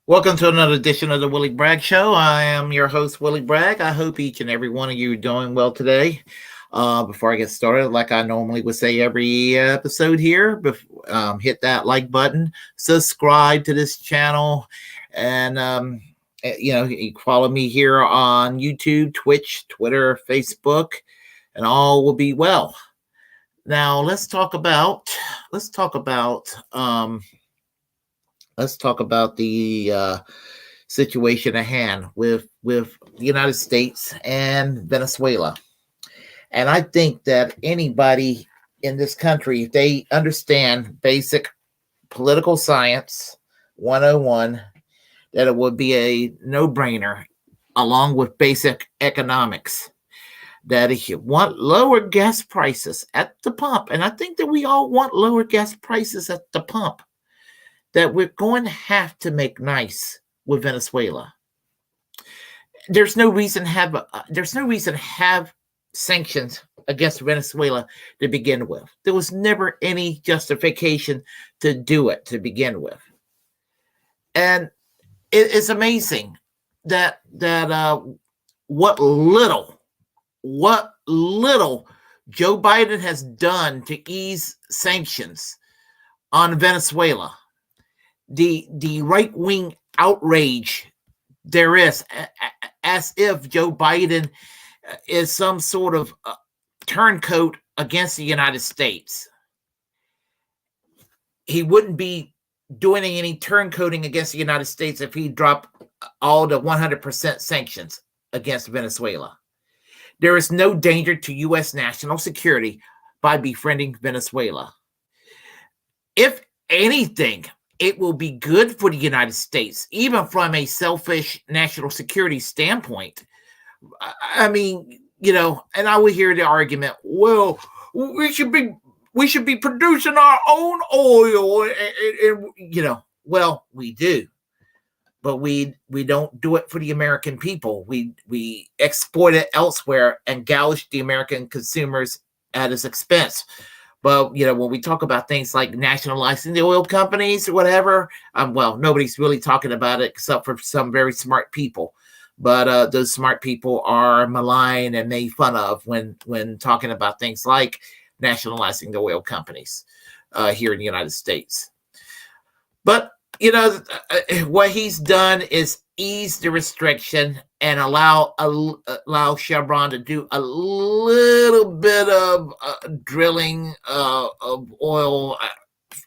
Welcome to another edition of the Willie Bragg Show. I am your host, Willie Bragg. I hope each and every one of you are doing well today. Before I get started, like I normally would say every episode here, hit that like button, subscribe to this channel, and you follow me here on YouTube, Twitch, Twitter, Facebook, and all will be well. Now let's talk about the situation at hand with the United States and Venezuela. And I think that anybody in this country, if they understand basic political science 101, that it would be a no-brainer, along with basic economics, that if you want lower gas prices at the pump, and I think that we all want lower gas prices at the pump, that we're going to have to make nice with Venezuela. There's no reason to have sanctions against Venezuela to begin with. There was never any justification to do it to begin with. And it's amazing that what little Joe Biden has done to ease sanctions on Venezuela. The right-wing outrage there is, as if Joe Biden is some sort of turncoat against the United States. He wouldn't be doing any turncoating against the United States if he dropped all the 100% sanctions against Venezuela. There is no danger to U.S. national security by befriending Venezuela. If anything, it will be good for the United States, even from a selfish national security standpoint. I mean, and I would hear the argument, well, we should be producing our own oil, and well, we do, but we don't do it for the American people. We export it elsewhere and gouge the American consumers at its expense. But, when we talk about things like nationalizing the oil companies or whatever, well, nobody's really talking about it except for some very smart people. But those smart people are maligned and made fun of when talking about things like nationalizing the oil companies here in the United States. But, what he's done is ease the restriction and allow Chevron to do a little bit of drilling of oil,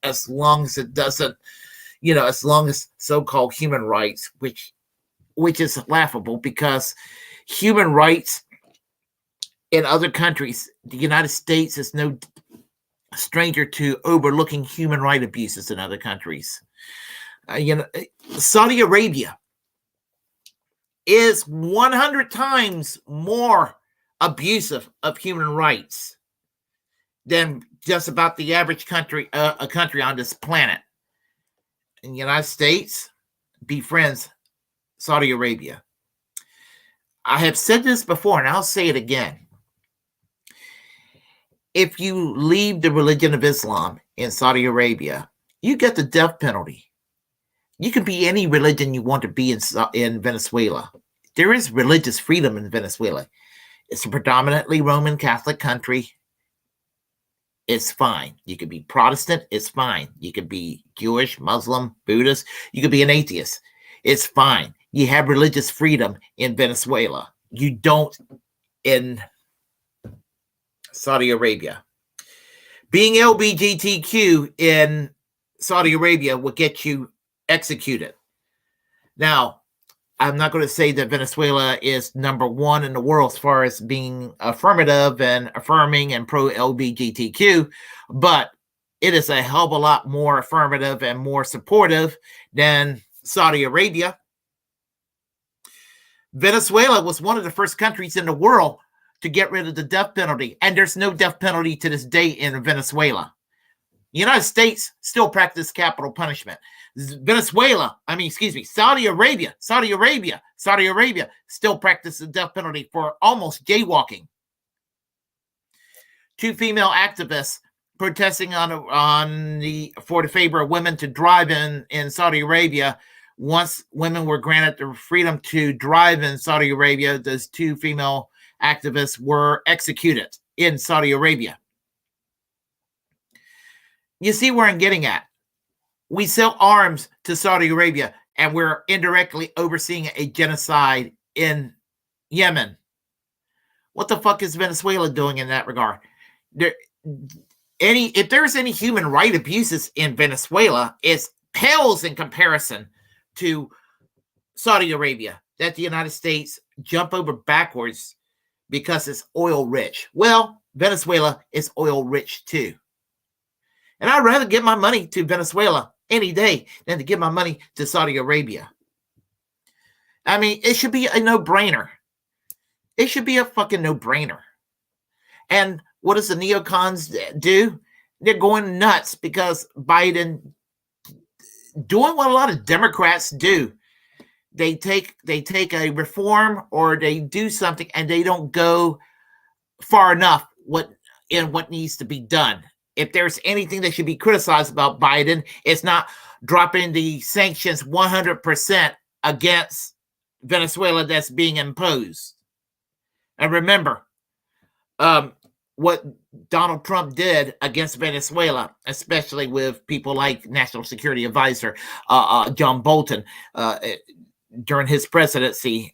as long as it doesn't, as long as so-called human rights, which is laughable, because human rights in other countries, the United States is no stranger to overlooking human right abuses in other countries. Saudi Arabia is 100 times more abusive of human rights than just about the average country, a country on this planet. And the United States befriends Saudi Arabia. I have said this before, and I'll say it again. if you leave the religion of Islam in Saudi Arabia, you get the death penalty. You can be any religion you want to be in Venezuela. There is religious freedom in Venezuela. It's a predominantly Roman Catholic country. It's fine. You could be Protestant. It's fine. You could be Jewish, Muslim, Buddhist. You could be an atheist. It's fine. You have religious freedom in Venezuela. You don't in Saudi Arabia. Being LGBTQ in Saudi Arabia will get you executed. Now, I'm not going to say that Venezuela is number one in the world as far as being affirmative and affirming and pro-LGBTQ, but it is a hell of a lot more affirmative and more supportive than Saudi Arabia. Venezuela was one of the first countries in the world to get rid of the death penalty, and there's no death penalty to this day in Venezuela. The United States still practice capital punishment. Saudi Arabia still practices the death penalty for almost jaywalking. 2 female activists protesting for the favor of women to drive in Saudi Arabia. Once women were granted the freedom to drive in Saudi Arabia, those 2 female activists were executed in Saudi Arabia. You see where I'm getting at? We sell arms to Saudi Arabia, and we're indirectly overseeing a genocide in Yemen. What the fuck is Venezuela doing in that regard? If there's any human right abuses in Venezuela, it pales in comparison to Saudi Arabia, that the United States jump over backwards because it's oil rich. Well, Venezuela is oil rich too. And I'd rather give my money to Venezuela any day than to give my money to Saudi Arabia. I mean, it should be a no-brainer. It should be a fucking no-brainer. And what does the neocons do? They're going nuts because Biden doing what a lot of Democrats do. They take a reform or they do something and they don't go far enough what needs to be done. If there's anything that should be criticized about Biden, it's not dropping the sanctions 100% against Venezuela that's being imposed. And remember, what Donald Trump did against Venezuela, especially with people like National Security Advisor John Bolton during his presidency,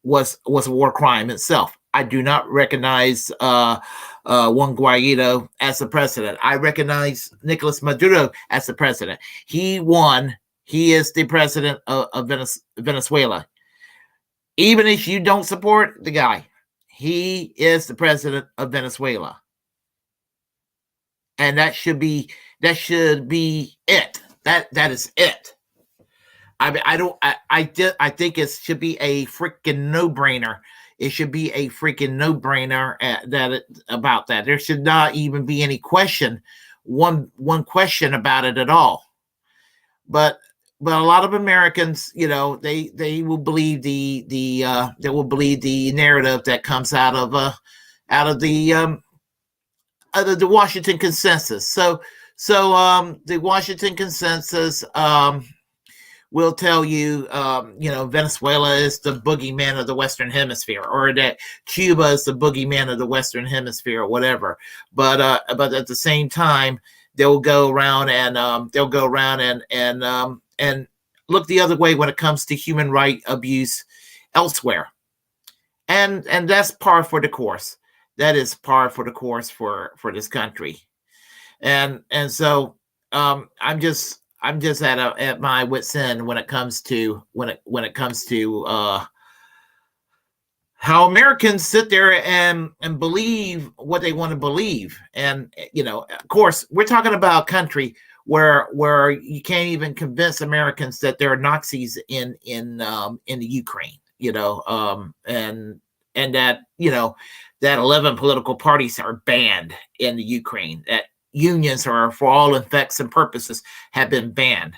was a war crime itself. I do not recognize Juan Guaido as the president. I recognize Nicolas Maduro as the president. He won. He is the president of Venezuela. Even if you don't support the guy, he is the president of Venezuela. And that should be it. That is it. I think it should be a freaking no-brainer. It should be a freaking no-brainer about that. There should not even be any question, one question about it at all. But a lot of Americans, they will believe the narrative that comes out of the Washington consensus. So the Washington consensus will tell you, Venezuela is the boogeyman of the Western Hemisphere, or that Cuba is the boogeyman of the Western Hemisphere, or whatever. But at the same time, they'll go around and look the other way when it comes to human right abuse elsewhere, and that's par for the course. That is par for the course for this country, and so I'm just at my wit's end when it comes to how Americans sit there and believe what they want to believe. And of course, we're talking about a country where you can't even convince Americans that there are Nazis in the Ukraine, and that that 11 political parties are banned in the Ukraine, that unions are, for all effects and purposes, have been banned.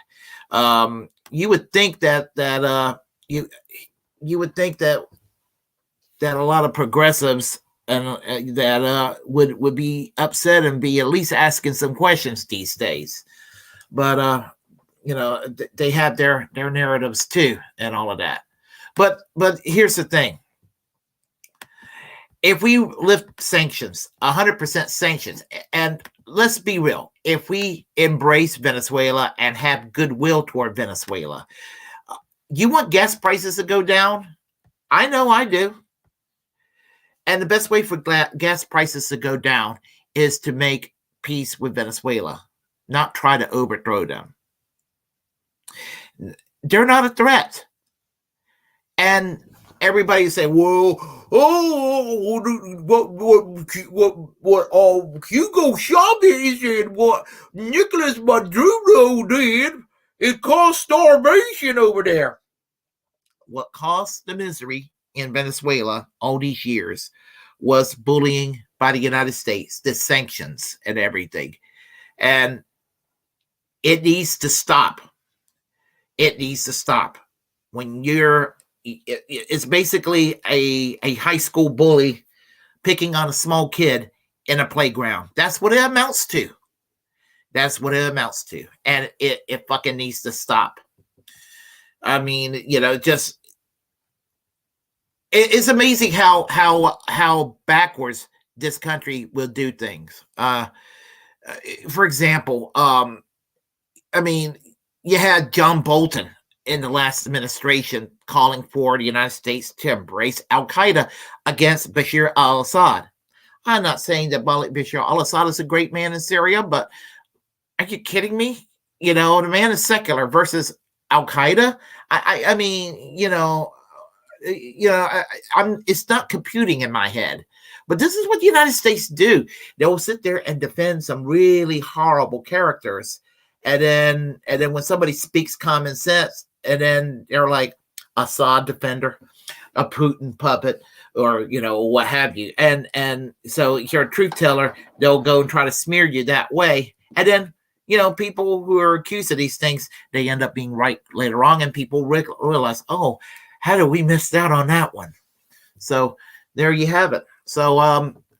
You would think that a lot of progressives and that would be upset and be at least asking some questions these days. But they have their narratives too and all of that. But here's the thing. If we lift sanctions, 100% sanctions, and let's be real, if we embrace Venezuela and have goodwill toward Venezuela, you want gas prices to go down? I know I do. And the best way for gas prices to go down is to make peace with Venezuela, not try to overthrow them. They're not a threat. And everybody say, well, what Hugo Chavez and what Nicolas Maduro did, it caused starvation over there. What caused the misery in Venezuela all these years was bullying by the United States, the sanctions and everything. And it needs to stop. It needs to stop. When it's basically a high school bully picking on a small kid in a playground. That's what it amounts to. That's what it amounts to. And it fucking needs to stop. I mean, it's amazing how backwards this country will do things. For example, I mean, you had John Bolton in the last administration calling for the United States to embrace Al-Qaeda against Bashar al-Assad. I'm not saying that Bashar al-Assad is a great man in Syria, but are you kidding me? The man is secular versus Al-Qaeda. I mean, it's not computing in my head. But this is what the United States do. They will sit there and defend some really horrible characters. And then when somebody speaks common sense, and then they're like Assad defender, a Putin puppet, or what have you. And so if you're a truth teller, they'll go and try to smear you that way. And then people who are accused of these things, they end up being right later on, and people realize, oh, how did we miss out on that one? So there you have it. So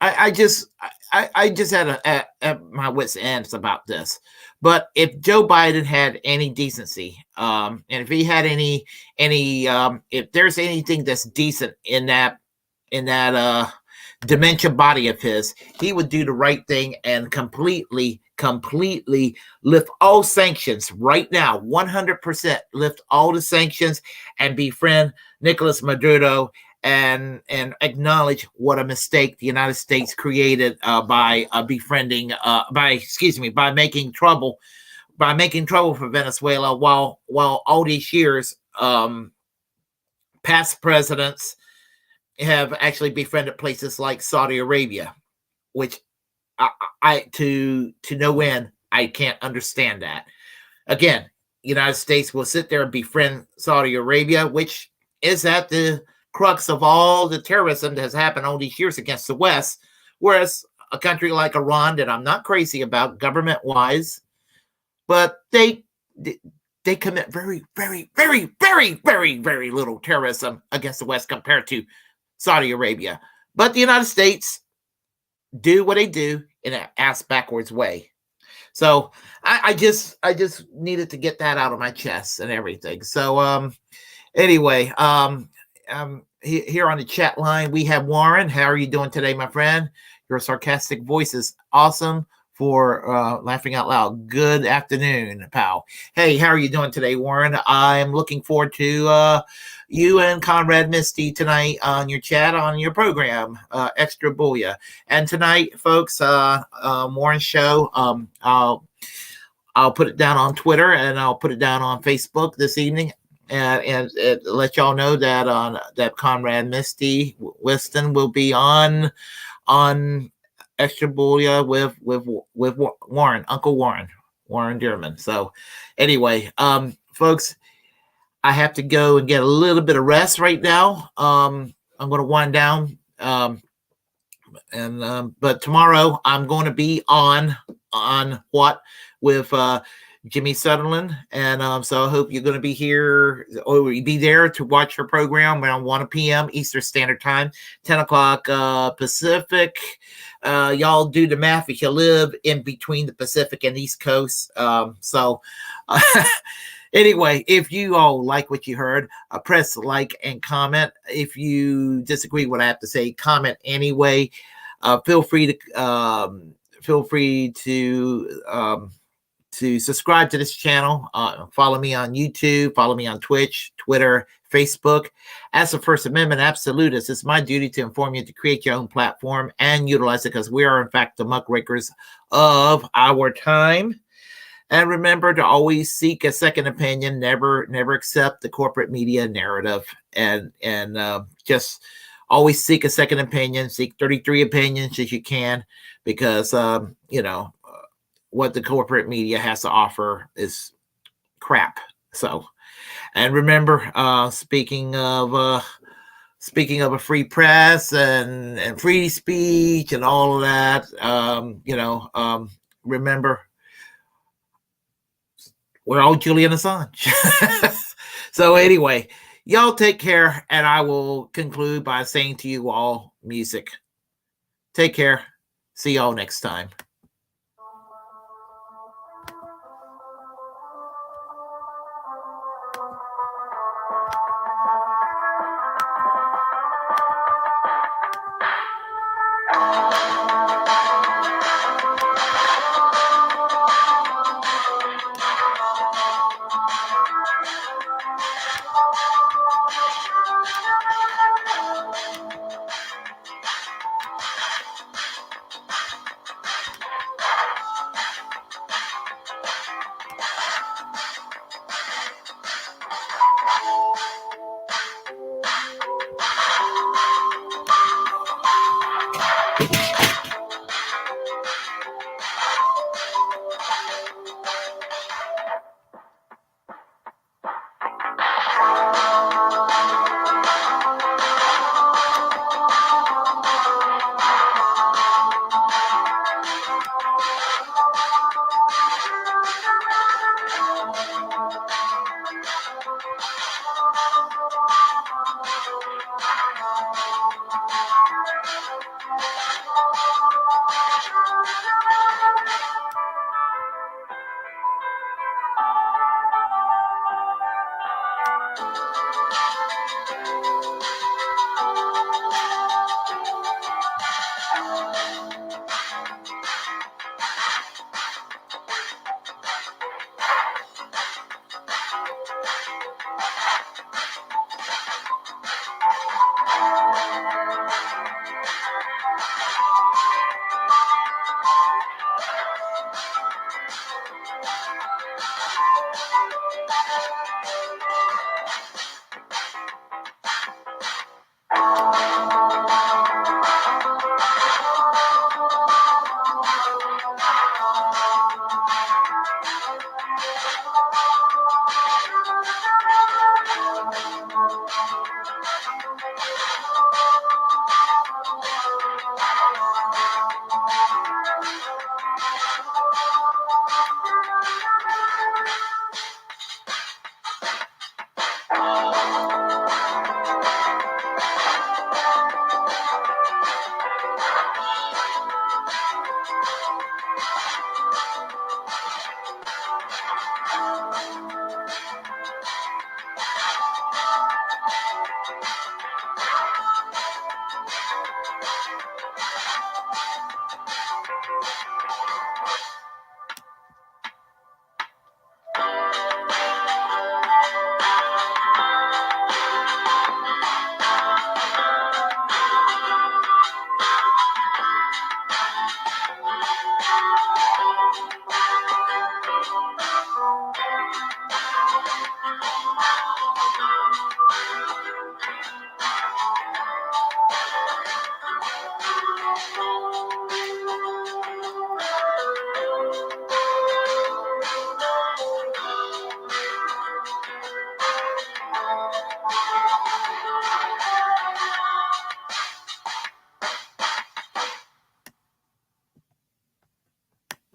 I just had at my wits' ends about this. But if Joe Biden had any decency, and if he had any, if there's anything that's decent in that dementia body of his, he would do the right thing and completely lift all sanctions right now, 100% lift all the sanctions and befriend Nicolas Maduro and acknowledge what a mistake the United States created by making trouble for Venezuela while all these years past presidents have actually befriended places like Saudi Arabia, which I to no end, I can't understand that. Again, United States will sit there and befriend Saudi Arabia, which is at the crux of all the terrorism that has happened all these years against the West, whereas a country like Iran, that I'm not crazy about government-wise, but they commit very, very, very, very, very, very little terrorism against the West compared to Saudi Arabia. But the United States do what they do in an ass-backwards way. So I just needed to get that out of my chest and everything. So anyway, here on the chat line, we have Warren. How are you doing today, my friend? Your sarcastic voice is awesome for laughing out loud. Good afternoon, pal. Hey, how are you doing today, Warren? I'm looking forward to you and Conrad Misty tonight on your chat on your program, Extra Booyah. And tonight, folks, Warren's show, I'll put it down on Twitter and I'll put it down on Facebook this evening. And let y'all know that that Conrad Misty Weston will be on Extra Booyah with Warren, Uncle Warren Dearman. So anyway, folks, I have to go and get a little bit of rest right now. I'm going to wind down, but tomorrow I'm going to be on what with Jimmy Sutherland. And so I hope you're going to be here or be there to watch her program around 1 p.m. Eastern Standard Time, 10 o'clock Pacific. Y'all do the math if you live in between the Pacific and East Coast. Anyway, if you all like what you heard, press like and comment. If you disagree with what I have to say, comment anyway. Feel free to subscribe to this channel. Follow me on YouTube. Follow me on Twitch, Twitter, Facebook. As a First Amendment absolutist, it's my duty to inform you to create your own platform and utilize it because we are, in fact, the muckrakers of our time. And remember to always seek a second opinion. Never accept the corporate media narrative, and just always seek a second opinion. Seek 33 opinions as you can, because what the corporate media has to offer is crap. So, and remember, speaking of a free press and free speech and all of that, remember, we're all Julian Assange. So anyway, y'all take care, and I will conclude by saying to you all, music. Take care. See y'all next time.